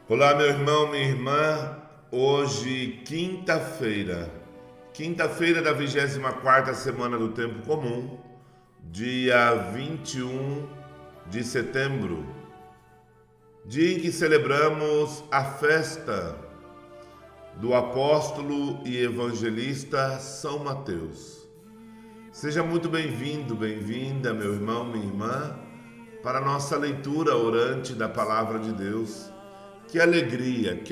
Olá, meu irmão, minha irmã. Hoje, quinta-feira da 24ª semana do Tempo Comum, dia 21 de setembro, dia em que celebramos a festa do apóstolo e evangelista São Mateus. Seja muito bem-vindo, bem-vinda, meu irmão, minha irmã, para a nossa leitura orante da Palavra de Deus. Que alegria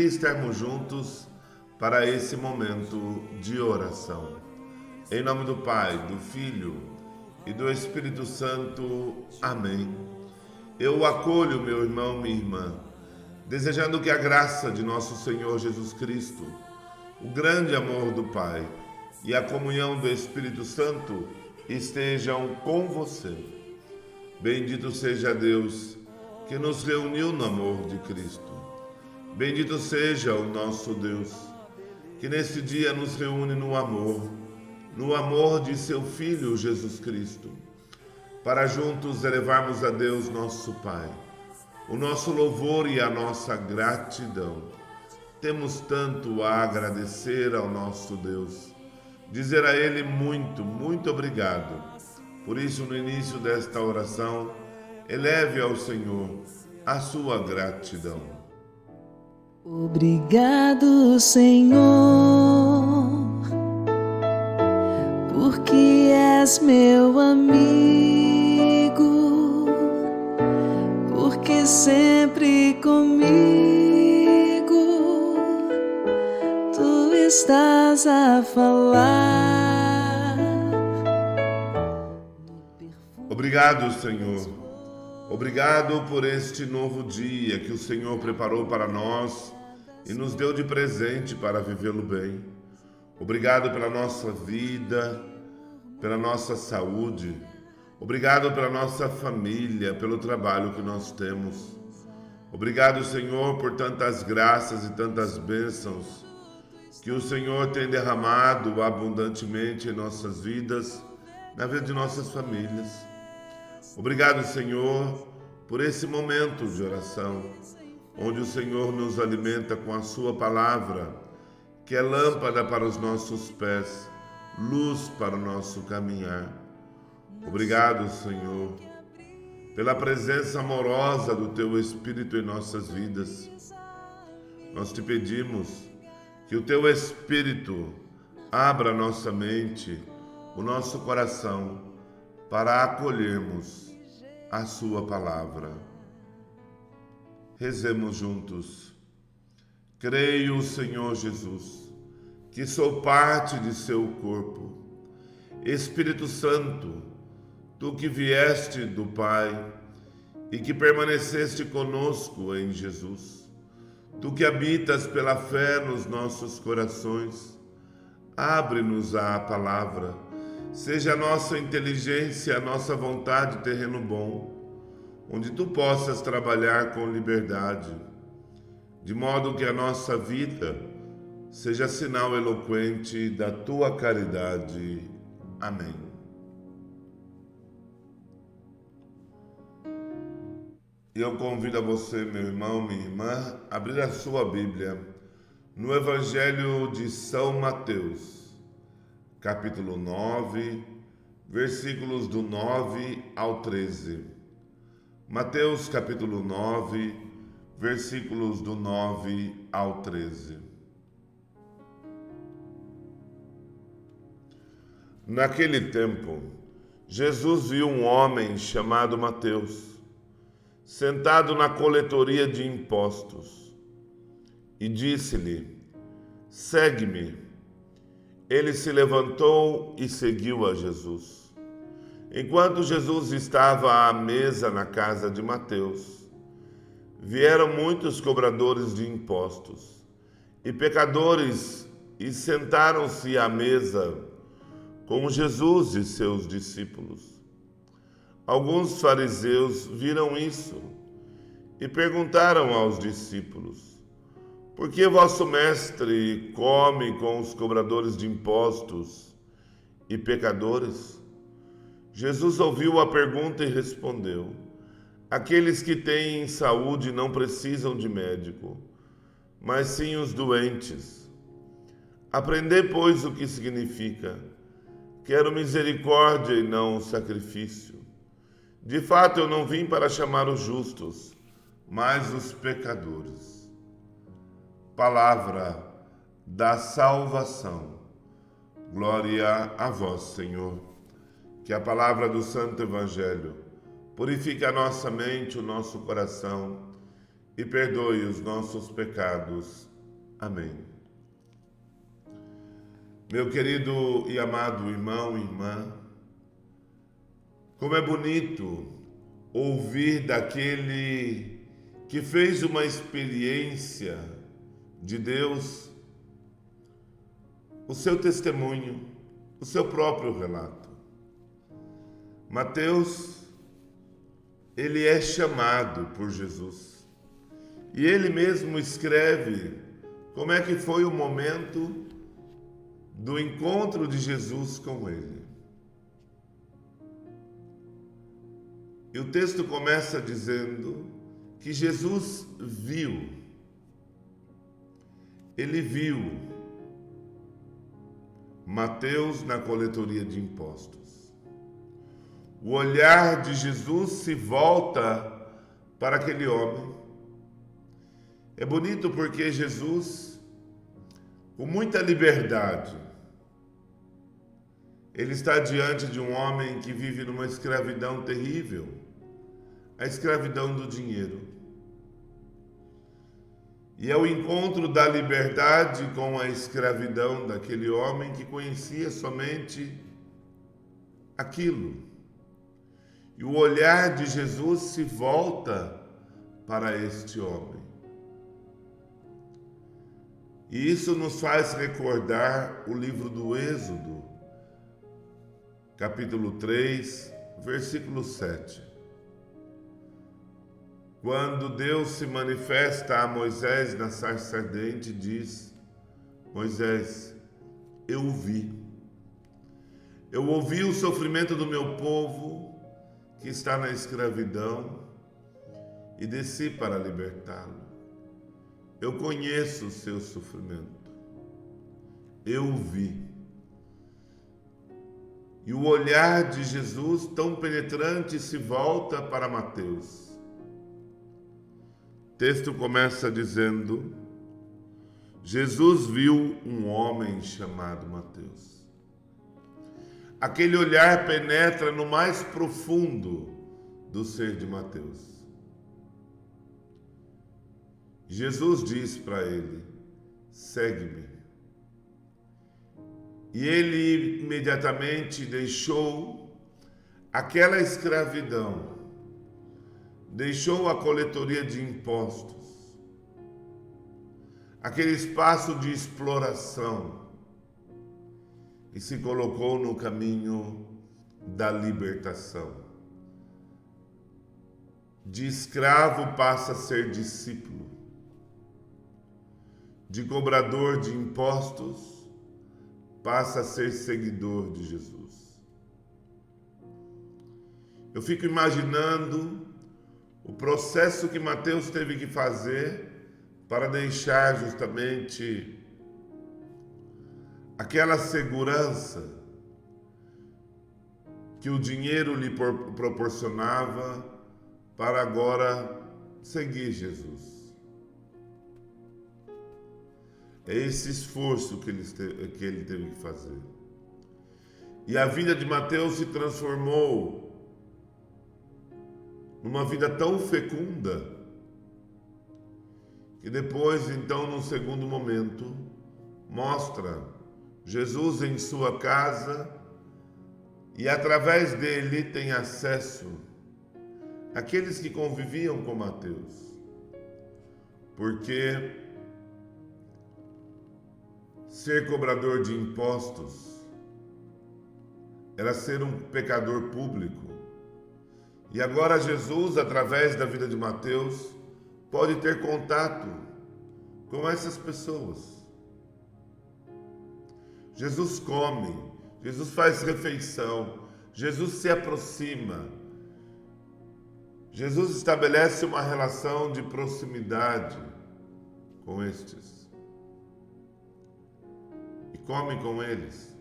estarmos juntos para esse momento de oração. Em nome do Pai, do Filho e do Espírito Santo. Amém. Eu o acolho, meu irmão, minha irmã, desejando que a graça de nosso Senhor Jesus Cristo, o grande amor do Pai e a comunhão do Espírito Santo estejam com você. Bendito seja Deus que nos reuniu no amor de Cristo. Bendito seja o nosso Deus, que neste dia nos reúne no amor de seu Filho Jesus Cristo, para juntos elevarmos a Deus nosso Pai, o nosso louvor e a nossa gratidão. Temos tanto a agradecer ao nosso Deus, dizer a Ele muito obrigado. Por isso, no início desta oração, eleve ao Senhor a sua gratidão. Obrigado, Senhor, porque és meu amigo, porque sempre comigo tu estás a falar. Obrigado, Senhor. Obrigado por este novo dia que o Senhor preparou para nós e nos deu de presente para vivê-lo bem. Obrigado pela nossa vida, pela nossa saúde. Obrigado pela nossa família, pelo trabalho que nós temos. Obrigado, Senhor, por tantas graças e tantas bênçãos que o Senhor tem derramado abundantemente em nossas vidas, na vida de nossas famílias. Obrigado, Senhor, por esse momento de oração, onde o Senhor nos alimenta com a sua palavra, que é lâmpada para os nossos pés, luz para o nosso caminhar. Obrigado, Senhor, pela presença amorosa do Teu Espírito em nossas vidas. Nós te pedimos que o Teu Espírito abra a nossa mente, o nosso coração, para acolhermos a sua palavra. Rezemos juntos. Creio, Senhor Jesus, que sou parte de seu corpo. Espírito Santo, tu que vieste do Pai e que permaneceste conosco em Jesus, tu que habitas pela fé nos nossos corações, abre-nos à palavra. Seja a nossa inteligência, a nossa vontade terreno bom, onde tu possas trabalhar com liberdade, de modo que a nossa vida seja sinal eloquente da tua caridade. Amém. E eu convido a você, meu irmão, minha irmã, a abrir a sua Bíblia no Evangelho de São Mateus, capítulo 9, versículos do 9 ao 13. Mateus, capítulo 9, versículos do 9 ao 13. Naquele tempo, Jesus viu um homem chamado Mateus, sentado na coletoria de impostos, e disse-lhe: segue-me. Ele se levantou e seguiu a Jesus. Enquanto Jesus estava à mesa na casa de Mateus, vieram muitos cobradores de impostos e pecadores e sentaram-se à mesa com Jesus e seus discípulos. Alguns fariseus viram isso e perguntaram aos discípulos: por que vosso mestre come com os cobradores de impostos e pecadores? Jesus ouviu a pergunta e respondeu: Aqueles que têm saúde não precisam de médico, mas sim os doentes. Aprendei, pois, o que significa: quero misericórdia e não sacrifício. De fato, eu não vim para chamar os justos, mas os pecadores. Palavra da salvação. Glória a vós, Senhor. Que a palavra do Santo Evangelho purifique a nossa mente, o nosso coração e perdoe os nossos pecados. Amém. Meu querido e amado irmão e irmã, como é bonito ouvir daquele que fez uma experiência de Deus, o seu testemunho, o seu próprio relato. Mateus, ele é chamado por Jesus. E ele mesmo escreve como é que foi o momento do encontro de Jesus com ele. E o texto começa dizendo que Jesus viu. Ele viu Mateus na coletoria de impostos. O olhar de Jesus se volta para aquele homem. É bonito porque Jesus, com muita liberdade, ele está diante de um homem que vive numa escravidão terrível, a escravidão do dinheiro. E é o encontro da liberdade com a escravidão daquele homem que conhecia somente aquilo. E o olhar de Jesus se volta para este homem. E isso nos faz recordar o livro do Êxodo, capítulo 3, versículo 7. Quando Deus se manifesta a Moisés na sarça ardente, diz: Moisés, eu ouvi o sofrimento do meu povo que está na escravidão e desci para libertá-lo. Eu conheço o seu sofrimento. Eu vi. E o olhar de Jesus, tão penetrante, se volta para Mateus. O texto começa dizendo: Jesus viu um homem chamado Mateus. Aquele olhar penetra no mais profundo do ser de Mateus. Jesus diz para ele: segue-me. E ele imediatamente deixou aquela escravidão, deixou a coletoria de impostos, aquele espaço de exploração, e se colocou no caminho da libertação. De escravo passa a ser discípulo, de cobrador de impostos passa a ser seguidor de Jesus. Eu fico imaginando o processo que Mateus teve que fazer para deixar justamente aquela segurança que o dinheiro lhe proporcionava para agora seguir Jesus. É esse esforço que ele teve que fazer. E a vida de Mateus se transformou numa vida tão fecunda que depois, então, num segundo momento, mostra Jesus em sua casa e através dele tem acesso àqueles que conviviam com Mateus. Porque ser cobrador de impostos era ser um pecador público. E agora Jesus, através da vida de Mateus, pode ter contato com essas pessoas. Jesus come, Jesus faz refeição, Jesus se aproxima. Jesus estabelece uma relação de proximidade com estes e come com eles,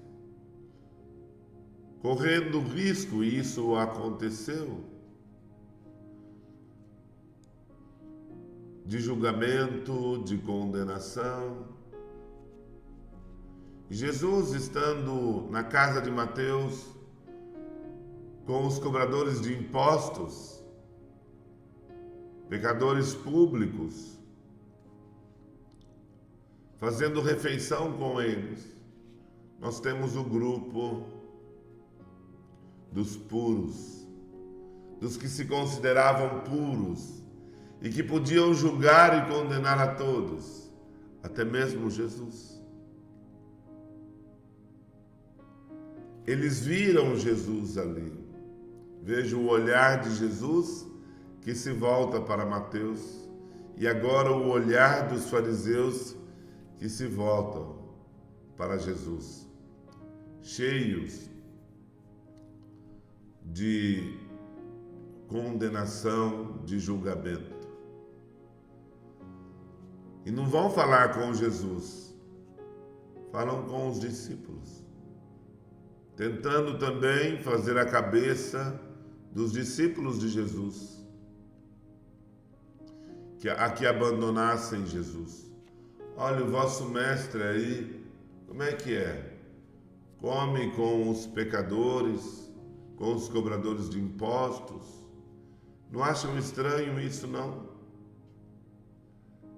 correndo risco, e isso aconteceu, de julgamento, de condenação. Jesus, estando na casa de Mateus, com os cobradores de impostos, pecadores públicos, fazendo refeição com eles, nós temos o grupo dos puros, dos que se consideravam puros e que podiam julgar e condenar a todos, até mesmo Jesus. Eles viram Jesus ali. Vejo o olhar de Jesus que se volta para Mateus, e agora o olhar dos fariseus que se voltam para Jesus, cheios de condenação, de julgamento. E não vão falar com Jesus, falam com os discípulos, tentando também fazer a cabeça dos discípulos de Jesus, a que abandonassem Jesus. Olha, o vosso mestre aí, como é que é? Come com os pecadores, com os cobradores de impostos. Não acham estranho isso, não?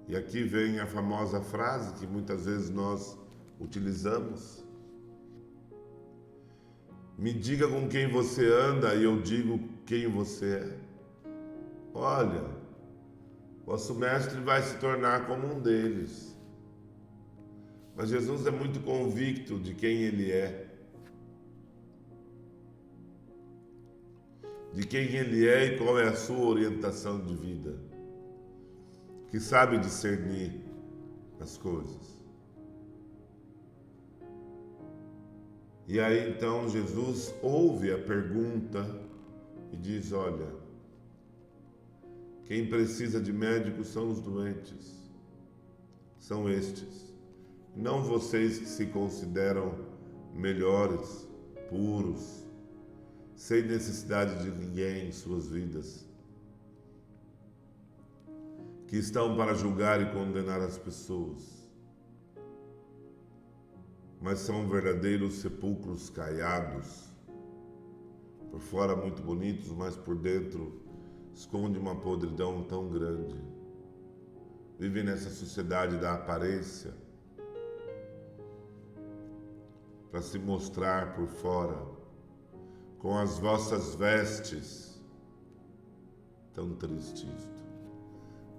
E aqui vem a famosa frase que muitas vezes nós utilizamos: me diga com quem você anda e eu digo quem você é. Olha, vosso mestre vai se tornar como um deles. Mas Jesus é muito convicto de quem ele é. De quem ele é e qual é a sua orientação de vida. Que sabe discernir as coisas. E aí então Jesus ouve a pergunta e diz: olha, quem precisa de médico são os doentes, são estes, não vocês que se consideram melhores, puros, sem necessidade de ninguém em suas vidas, que estão para julgar e condenar as pessoas, mas são verdadeiros sepulcros caiados, por fora muito bonitos, mas por dentro esconde uma podridão tão grande. Vivem nessa sociedade da aparência, para se mostrar por fora, com as vossas vestes, tão triste isto,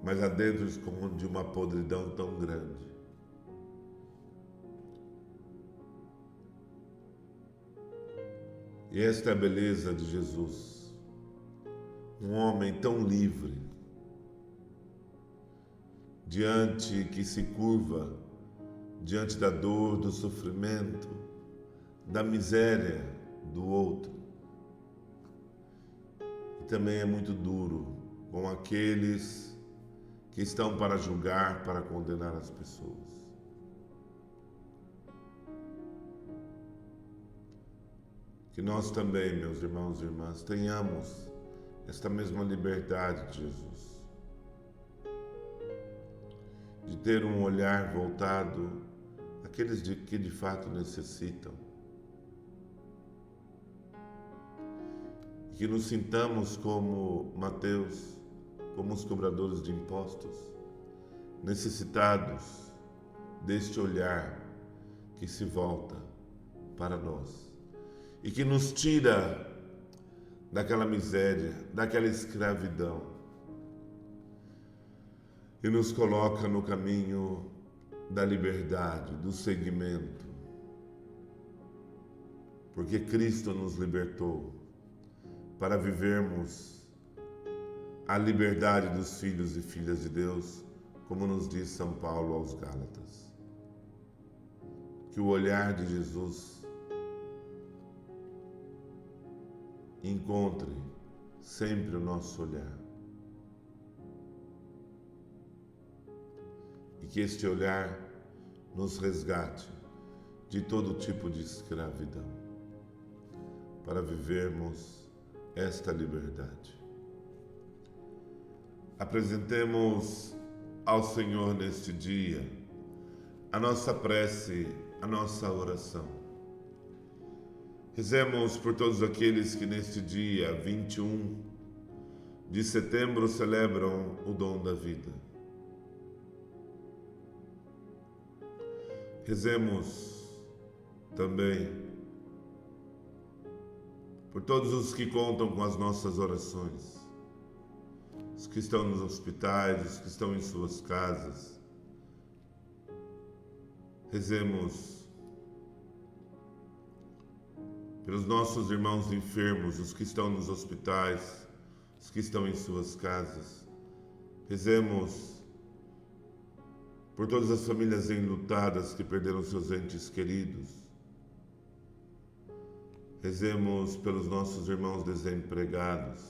mas adentro esconde uma podridão tão grande. E esta é a beleza de Jesus, um homem tão livre, que se curva diante da dor, do sofrimento, da miséria do outro. E também é muito duro com aqueles que estão para julgar, para condenar as pessoas. Que nós também, meus irmãos e irmãs, tenhamos esta mesma liberdade de Jesus, de ter um olhar voltado àqueles que de fato necessitam, e que nos sintamos como Mateus, como os cobradores de impostos, necessitados deste olhar que se volta para nós e que nos tira daquela miséria, daquela escravidão e nos coloca no caminho da liberdade, do seguimento, porque Cristo nos libertou para vivermos a liberdade dos filhos e filhas de Deus, como nos diz São Paulo aos Gálatas. Que o olhar de Jesus encontre sempre o nosso olhar. e que este olhar nos resgate de todo tipo de escravidão, para vivermos esta liberdade. Apresentemos ao Senhor neste dia a nossa prece, a nossa oração. Rezemos por todos aqueles que neste dia 21 de setembro celebram o dom da vida. Rezemos também por todos os que contam com as nossas orações, os que estão nos hospitais, os que estão em suas casas. Rezemos pelos nossos irmãos enfermos, os que estão nos hospitais, os que estão em suas casas. Rezemos por todas as famílias enlutadas que perderam seus entes queridos. Rezemos pelos nossos irmãos desempregados,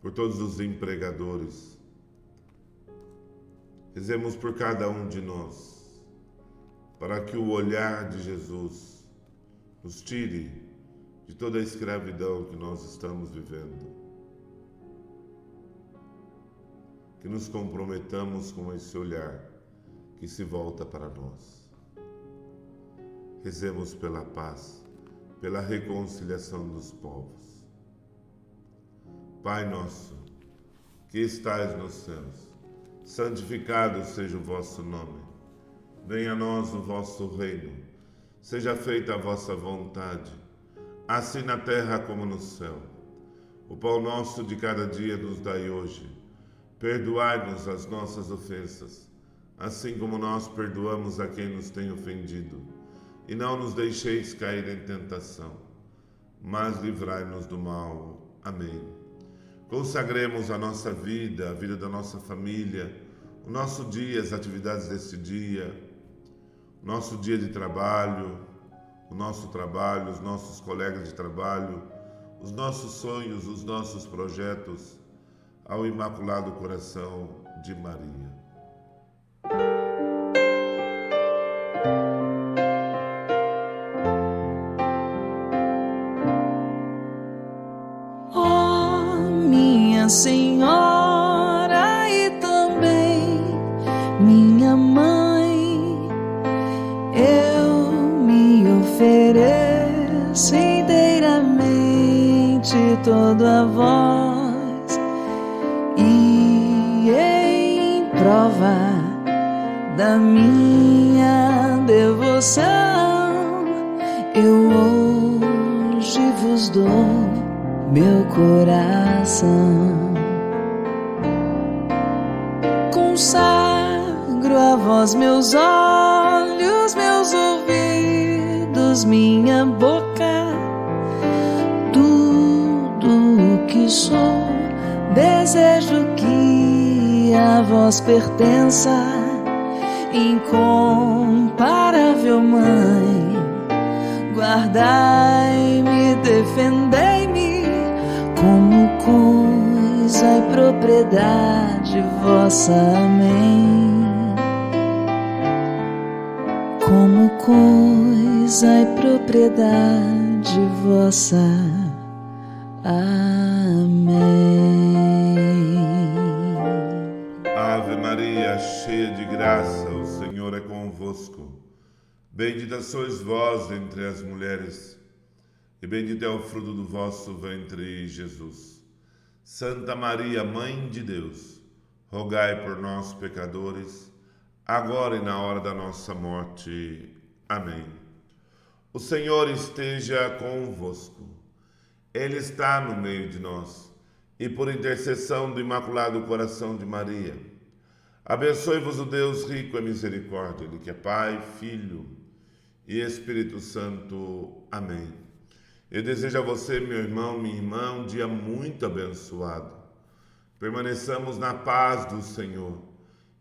por todos os empregadores. Rezemos por cada um de nós, para que o olhar de Jesus nos tire de toda a escravidão que nós estamos vivendo. Que nos comprometamos com esse olhar que se volta para nós. Rezemos pela paz, pela reconciliação dos povos. Pai nosso, que estais nos céus, santificado seja o vosso nome. Venha a nós o vosso reino. Seja feita a vossa vontade, assim na terra como no céu. O pão nosso de cada dia nos dai hoje. Perdoai-nos as nossas ofensas, assim como nós perdoamos a quem nos tem ofendido. E não nos deixeis cair em tentação, mas livrai-nos do mal. Amém. Consagremos a nossa vida, a vida da nossa família, o nosso dia, as atividades deste dia, o nosso dia de trabalho, o nosso trabalho, os nossos colegas de trabalho, os nossos sonhos, os nossos projetos, ao Imaculado Coração de Maria. Senhora e também minha mãe, eu me ofereço inteiramente todo a vós, e em prova da minha devoção eu hoje vos dou meu coração. Consagro a vós meus olhos, meus ouvidos, minha boca, tudo o que sou. Desejo que a vós pertença, incomparável Mãe. Guardai-me, defendei-me, como coisa e propriedade vossa. Amém. Como coisa e propriedade vossa. Amém. Ave Maria, cheia de graça, o Senhor é convosco. Bendita sois vós entre as mulheres, e bendito é o fruto do vosso ventre, Jesus. Santa Maria, Mãe de Deus, rogai por nós, pecadores, agora e na hora da nossa morte. Amém. O Senhor esteja convosco. Ele está no meio de nós, e por intercessão do Imaculado Coração de Maria, abençoe-vos o Deus rico em misericórdia, Ele que é Pai, Filho e Espírito Santo. Amém. Eu desejo a você, meu irmão, minha irmã, um dia muito abençoado. Permaneçamos na paz do Senhor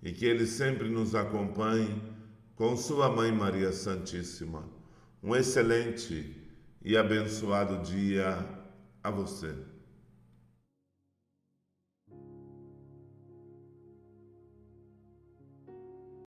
e que Ele sempre nos acompanhe com sua Mãe Maria Santíssima. Um excelente e abençoado dia a você.